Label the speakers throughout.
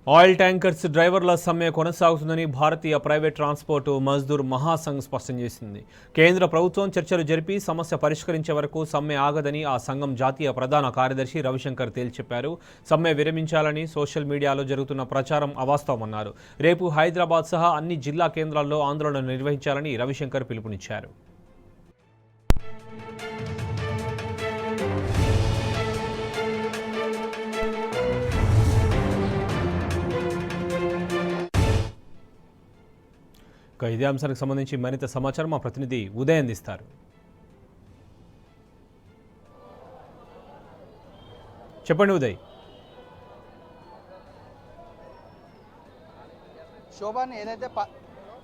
Speaker 1: Oil tankers డ్రైవర్ల సమ్మె కొనసాగుతుందని భారతీయ ప్రైవేట్ ట్రాన్స్పోర్ట్ మజ్దూర్ మహాసంఘ్ స్పష్టం చేసింది. కేంద్ర ప్రభుత్వం చర్చలు జరిపి సమస్య పరిష్కరించే వరకు సమ్మె ఆగదని ఆ సంఘం జాతీయ ప్రధాన కార్యదర్శి రవిశంకర్ తేల్చెప్పారు. సమ్మె విరమించాలని సోషల్ మీడియాలో జరుగుతున్న ప్రచారం అవాస్తవమన్నారు. రేపు హైదరాబాద్ సహా అన్ని జిల్లా కేంద్రాల్లో ఆందోళన నిర్వహించాలని రవిశంకర్ పిలుపునిచ్చారు. ఇదే అంశానికి సంబంధించి మరింత సమాచారం మా ప్రతినిధి ఉదయ్ అందిస్తారు. చెప్పండి ఉదయ్.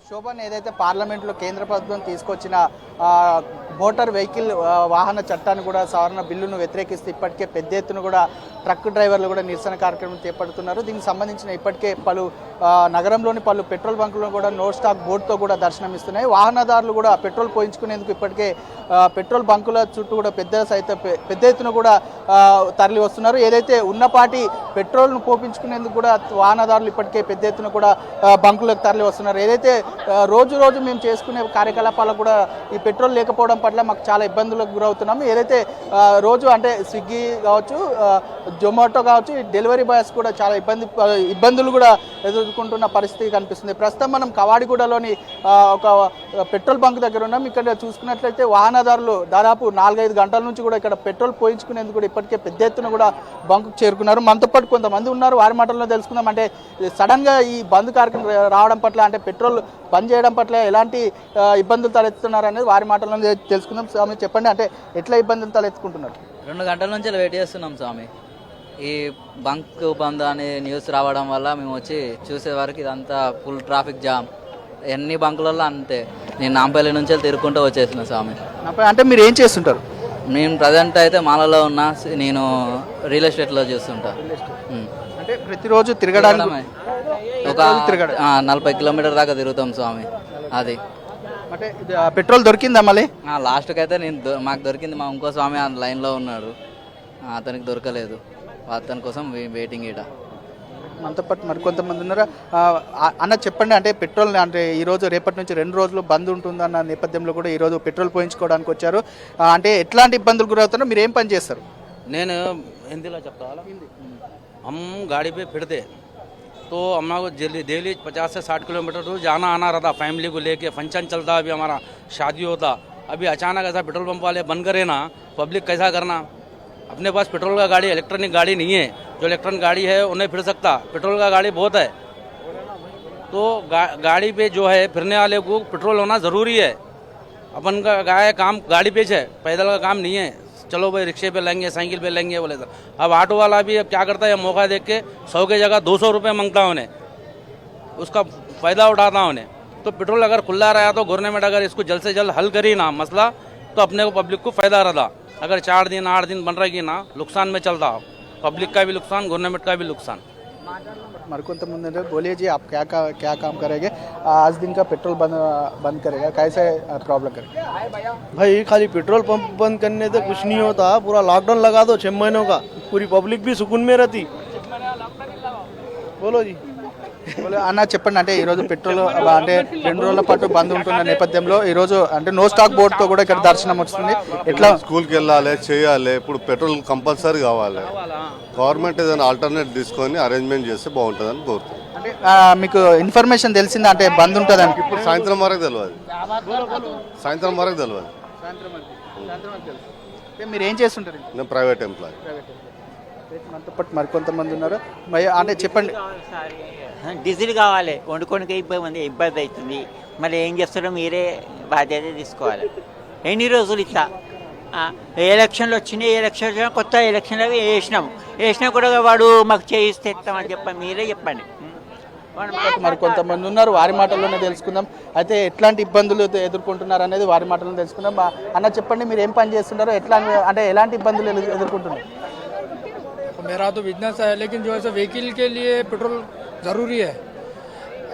Speaker 2: శోభన్ ఏదైతే పార్లమెంట్లో కేంద్ర ప్రభుత్వం తీసుకొచ్చిన మోటార్ వెహికల్ వాహన చట్టాన్ని కూడా సవరణ బిల్లును వ్యతిరేకిస్తూ ఇప్పటికే పెద్ద ఎత్తున కూడా ట్రక్ డ్రైవర్లు కూడా నిరసన కార్యక్రమం చేపడుతున్నారు. దీనికి సంబంధించిన ఇప్పటికే పలు నగరంలోని పలు పెట్రోల్ బంకులను కూడా నో స్టాక్ బోర్డుతో కూడా దర్శనమిస్తున్నాయి. వాహనదారులు కూడా పెట్రోల్ పోయించుకునేందుకు ఇప్పటికే పెట్రోల్ బంకుల చుట్టూ కూడా పెద్ద ఎత్తున కూడా తరలి వస్తున్నారు. ఏదైతే ఉన్నపాటి పెట్రోల్ను పోపించుకునేందుకు కూడా వాహనదారులు ఇప్పటికే పెద్ద ఎత్తున కూడా బంకులకు తరలి వస్తున్నారు. ఏదైతే రోజు మేము చేసుకునే కార్యకలాపాలకు కూడా ఈ పెట్రోల్ లేకపోవడం పట్ల మాకు చాలా ఇబ్బందులకు గురవుతున్నాము. ఏదైతే రోజు అంటే స్విగ్గీ కావచ్చు, జొమాటో కావచ్చు, డెలివరీ బాయ్స్ కూడా చాలా ఇబ్బందులు కూడా ఎదుర్కొంటున్న పరిస్థితి కనిపిస్తుంది. ప్రస్తుతం మనం కవాడిగూడలోని ఒక పెట్రోల్ బంక్ దగ్గర ఉన్నాం. ఇక్కడ చూసుకున్నట్లయితే వాహనదారులు దాదాపు 4-5 గంటల నుంచి కూడా ఇక్కడ పెట్రోల్ పోయించుకునేందుకు కూడా ఇప్పటికే పెద్ద ఎత్తున కూడా బంకు చేరుకున్నారు. మనతో పాటు కొంతమంది ఉన్నారు, వారి మాటల్లో తెలుసుకుందాం. అంటే సడన్గా ఈ బంద్ కార్యక్రమం రావడం పట్ల అంటే పెట్రోల్ బంద్ చేయడం పట్ల ఎలాంటి ఇబ్బందులు తలెత్తుతున్నారు అనేది వారి మాటల్లో తెలుసుకుందాం. స్వామి చెప్పండి, అంటే ఎట్లా ఇబ్బందులు తలెత్తుకుంటున్నారు?
Speaker 3: 2 గంటల నుంచి వెయిట్ చేస్తున్నాం స్వామి. ఈ బంక్ బంద్ అనే న్యూస్ రావడం వల్ల మేము వచ్చి చూసే వరకు ఇదంతా ఫుల్ ట్రాఫిక్ జామ్. ఎన్ని బంకులలో అంతే. నేను నాంపల్లి నుంచి తిరుగుకుంటూ వచ్చేసిన స్వామి.
Speaker 2: అంటే మీరు ఏం చేస్తుంటారు?
Speaker 3: నేను ప్రజెంట్ అయితే మాలలో ఉన్నా. నేను రియల్ ఎస్టేట్లో చేస్తుంటా.
Speaker 2: అంటే ప్రతిరోజు తిరగడానికి
Speaker 3: ఒక 40 కిలోమీటర్ దాకా తిరుగుతాం స్వామి. అది
Speaker 2: అంటే పెట్రోల్ దొరికిందా మళ్ళీ?
Speaker 3: లాస్ట్కి అయితే మాకు దొరికింది. మా ఇంకో స్వామి ఆ లైన్లో ఉన్నాడు, అతనికి దొరకలేదు. అతని కోసం వెయిటింగ్. ఈడ
Speaker 2: మనతో పాటు మరి కొంతమంది ఉన్నారు. అన్న చెప్పండి, అంటే పెట్రోల్ అంటే ఈరోజు రేపటి నుంచి 2 రోజులు బంద్ ఉంటుందన్న నేపథ్యంలో కూడా ఈరోజు పెట్రోల్ పోయించుకోవడానికి వచ్చారు. అంటే ఎట్లాంటి ఇబ్బందులు గురవుతున్నారో, మీరు ఏం పని చేస్తారు?
Speaker 4: నేను హిందీలో చెప్తా. हम गाड़ी पे फिरते तो हमारा को डेली 50 से 60 किलोमीटर दूर जाना आना रहता, फैमिली को लेके फंक्शन चलता, अभी हमारा शादी होता. अभी अचानक ऐसा पेट्रोल पंप वाले बंद करे ना, पब्लिक कैसा करना? अपने पास पेट्रोल का गाड़ी, इलेक्ट्रॉनिक गाड़ी नहीं है. जो इलेक्ट्रॉनिक गाड़ी है उन्हें फिर सकता, पेट्रोल का गाड़ी बहुत है. तो गाड़ी पे जो है फिरने वाले को पेट्रोल होना ज़रूरी है. अपन का काम गाड़ी पे है, पैदल का काम नहीं है. चलो भाई रिक्शे पे लेंगे, साइकिल पे लेंगे बोले तो. अब ऑटो वाला भी अब क्या करता है, मौका देख के 100 की जगह 200 रुपये मांगता है उन्हें, उसका फ़ायदा उठाता है उन्हें. तो पेट्रोल अगर खुला रहा तो गवर्नमेंट अगर इसको जल्द से जल्द हल करी ना मसला, तो अपने को पब्लिक को फ़ायदा रहता. अगर 4 दिन 8 दिन बन रहेगी ना, नुकसान में चलता, पब्लिक का भी नुकसान, गवर्नमेंट का भी नुकसान.
Speaker 2: मरकुंतमंदिर बोलिए जी, आप क्या काम करेंगे? आज दिन का पेट्रोल बंद करेगा, कैसे प्रॉब्लम करेगा?
Speaker 5: भाई खाली पेट्रोल पंप बंद करने से कुछ नहीं होता, पूरा लॉकडाउन लगा दो 6 महीनों का, पूरी पब्लिक भी सुकून में रहती. बोलो जी.
Speaker 2: అన్న చెప్పండి, అంటే ఈరోజు పెట్రోల్ అంటే 2 రోజుల పాటు బంద్ ఉంటున్న నేపథ్యంలో ఈరోజు అంటే నో స్టాక్ బోర్డుతో కూడా ఇక్కడ దర్శనం వస్తుంది. ఎట్లా
Speaker 6: స్కూల్కి వెళ్ళాలి, చేయాలి, ఇప్పుడు పెట్రోల్ కంపల్సరీ కావాలి. గవర్నమెంట్ ఏదైనా ఆల్టర్నేట్ తీసుకొని అరేంజ్మెంట్ చేస్తే బాగుంటుందని కోరుతున్నాను.
Speaker 2: అంటే మీకు ఇన్ఫర్మేషన్ తెలిసిందా అంటే బంద్ ఉంటుందని?
Speaker 6: ఇప్పుడు సాయంత్రం వరకు తెలియదు.
Speaker 2: మీరు ఏం చేస్తుంటారు?
Speaker 6: నేను ప్రైవేట్ ఎంప్లాయీ.
Speaker 2: మనతో పాటు మరికొంతమంది ఉన్నారు. అంటే చెప్పండి.
Speaker 7: డీజిల్ కావాలి, వండుకోనికి ఇబ్బంది అవుతుంది. మళ్ళీ ఏం చేస్తారో మీరే బాధ్యత తీసుకోవాలి. ఎన్ని రోజులు ఇట్లా ఎలక్షన్లు వచ్చినాయి, కొత్త ఎలక్షన్లు వేసినా కూడా వాడు మాకు చేయిస్తే ఇస్తామని చెప్పండి, మీరే చెప్పండి.
Speaker 2: మరి కొంతమంది ఉన్నారు, వారి మాటల్లోనే తెలుసుకుందాం. అయితే ఎట్లాంటి ఇబ్బందులు ఎదుర్కొంటున్నారు అనేది వారి మాటల్లో తెలుసుకుందాం. అన్న చెప్పండి, మీరు ఏం పని చేస్తున్నారో, అంటే ఎలాంటి ఇబ్బందులు ఎదుర్కొంటున్నారు?
Speaker 8: मेरा तो बिजनेस है, लेकिन जो है सो व्हीकल के लिए पेट्रोल ज़रूरी है.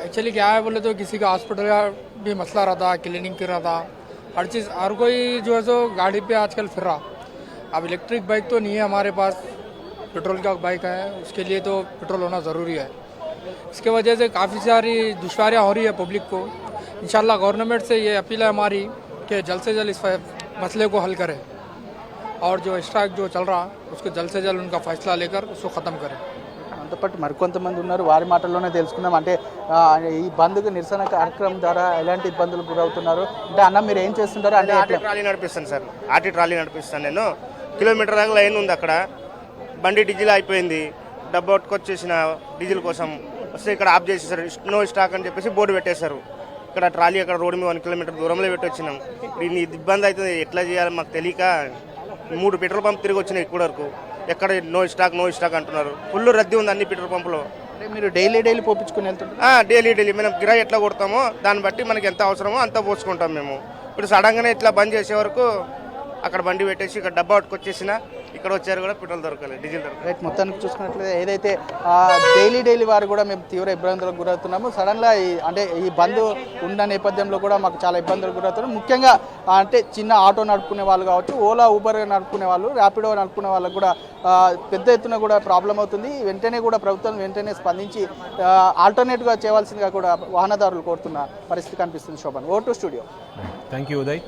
Speaker 8: एक्चुअली क्या है बोले तो किसी का हॉस्पिटल का भी मसला रहता, क्लीनिंग कर रहा था, हर चीज़, हर कोई जो है सो गाड़ी पे आजकल फिर रहा. अब इलेक्ट्रिक बाइक तो नहीं है हमारे पास, पेट्रोल का बाइक है, उसके लिए तो पेट्रोल होना ज़रूरी है. इसके वजह से काफ़ी सारी दुश्वारियाँ हो रही है पब्लिक को। इंशाल्लाह गवर्नमेंट से ये अपील है हमारी कि जल्द से जल्द इस मसले को हल करें और जो स्ट्राइक जो चल रहा उसको जल्द से जल्द उनका फैसला लेकर उसको ख़त्म करें।
Speaker 2: మనతో పాటు మరికొంతమంది ఉన్నారు, వారి మాటల్లోనే తెలుసుకుందాం. అంటే ఈ బంద్కు నిరసన కార్యక్రమం ద్వారా ఎలాంటి ఇబ్బందులు గురవుతున్నారు అంటే, అన్న మీరు ఏం చేస్తుంటారు అంటే
Speaker 5: ఆర్టీ ట్రాలీ నడిపిస్తాను సార్, ఆర్టీ ట్రాలీ నడిపిస్తాను నేను. కిలోమీటర్ దాకా లైన్ ఉంది అక్కడ, బండి డీజిల్ అయిపోయింది, డబ్బు పట్టుకొచ్చేసిన డీజిల్ కోసం వస్తే ఇక్కడ ఆఫ్ చేసేసారు, నో స్టాక్ అని చెప్పేసి బోర్డు పెట్టేశారు. ఇక్కడ ట్రాలీ అక్కడ రోడ్డు మీద 1 కిలోమీటర్ దూరంలో పెట్టి వచ్చినాం. దీన్ని ఇబ్బంది అవుతుంది, ఎట్లా చేయాలి మాకు తెలియక 3 పెట్రోల్ పంప్ తిరిగి వచ్చినాయి ఇప్పటి వరకు. ఎక్కడ నో స్టాక్ అంటున్నారు. ఫుల్ రద్దీ ఉంది అన్ని పెట్రోల్ పంపులో.
Speaker 2: అంటే మీరు డైలీ పోపించుకుని వెళ్తుంటారు?
Speaker 5: డైలీ మనం కిరాయి ఎట్లా కొడతామో దాన్ని బట్టి మనకి ఎంత అవసరమో అంత పోసుకుంటాం మేము. ఇప్పుడు సడన్గానే ఇట్లా బంద్ చేసే వరకు అక్కడ బండి పెట్టేసి ఇక్కడ డబ్బా పట్టుకొచ్చేసిన ఇక్కడ వచ్చారు కూడా పెట్రోల్ దొరకలేదు, డీజిల్ దొరకలేదు.
Speaker 2: రైట్, మొత్తానికి చూసుకున్నట్లయితే ఏదైతే డైలీ వారు కూడా మేము తీవ్ర ఇబ్బందులకు గురవుతున్నాము. సడన్గా అంటే ఈ బంద్ ఉన్న నేపథ్యంలో కూడా మాకు చాలా ఇబ్బందులకు గురవుతున్నాం. ముఖ్యంగా అంటే చిన్న ఆటో నడుపుకునే వాళ్ళు కావచ్చు, ఓలా ఊబర్ నడుపుకునే వాళ్ళు, ర్యాపిడో నడుపుకునే వాళ్ళకు కూడా పెద్ద ఎత్తున కూడా ప్రాబ్లం అవుతుంది. వెంటనే కూడా ప్రభుత్వం వెంటనే స్పందించి ఆల్టర్నేట్గా చేయవలసిందిగా కూడా వాహనదారులు కోరుతున్న పరిస్థితి కనిపిస్తుంది. Shobhan, over to studio.
Speaker 1: Thank you Uday.